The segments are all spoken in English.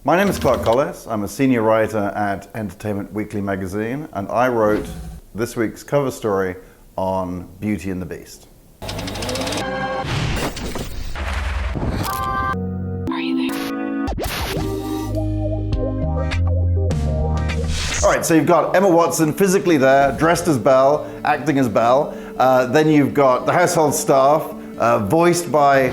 My name is Clark Collis. I'm a senior writer at Entertainment Weekly magazine, and I wrote this week's cover story on Beauty and the Beast. Are you there? All right, so you've got Emma Watson physically there, dressed as Belle, acting as Belle. Then you've got the household staff, voiced by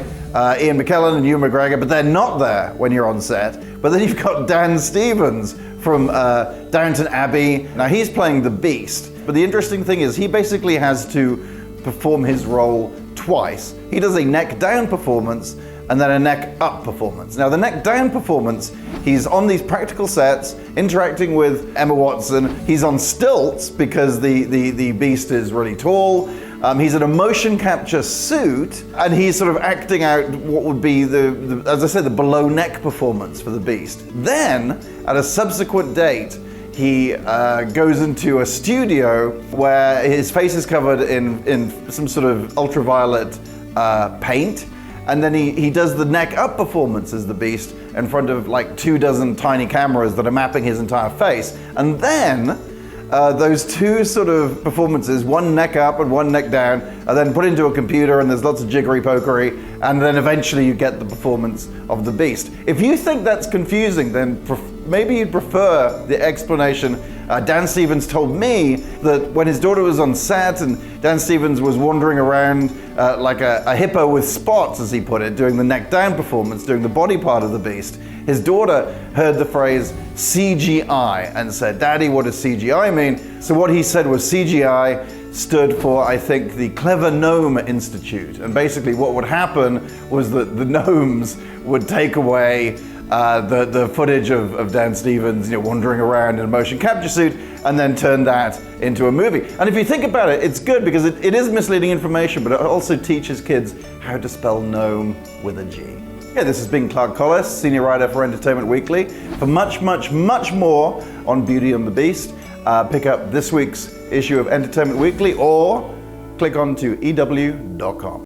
Ian McKellen and Ewan McGregor, but they're not there when you're on set. But then you've got Dan Stevens from Downton Abbey. Now he's playing the Beast, but the interesting thing is he basically has to perform his role twice. He does a neck down performance and then a neck up performance. Now the neck down performance, he's on these practical sets, interacting with Emma Watson. He's on stilts because the Beast is really tall. He's in a motion capture suit, and he's sort of acting out what would be as I said, the below neck performance for the Beast. Then, at a subsequent date, he goes into a studio where his face is covered in some sort of ultraviolet paint, and then he does the neck up performance as the Beast in front of like 24 tiny cameras that are mapping his entire face. And then those two sort of performances, one neck up and one neck down, are then put into a computer, and there's lots of jiggery pokery, and then eventually you get the performance of the Beast. If you think that's confusing, then maybe you'd prefer the explanation. Dan Stevens told me that when his daughter was on set and Dan Stevens was wandering around like a hippo with spots, as he put it, doing the neck down performance, doing the body part of the Beast, his daughter heard the phrase CGI and said, "Daddy, what does CGI mean?" So what he said was CGI stood for, I think, the Clever Gnome Institute. And basically what would happen was that the gnomes would take away the footage of Dan Stevens, wandering around in a motion capture suit, and then turn that into a movie. And if you think about it, it's good because it is misleading information, but it also teaches kids how to spell gnome with a G. Yeah, this has been Clark Collis, senior writer for Entertainment Weekly. For much, much, much more on Beauty and the Beast, pick up this week's issue of Entertainment Weekly or click on to ew.com.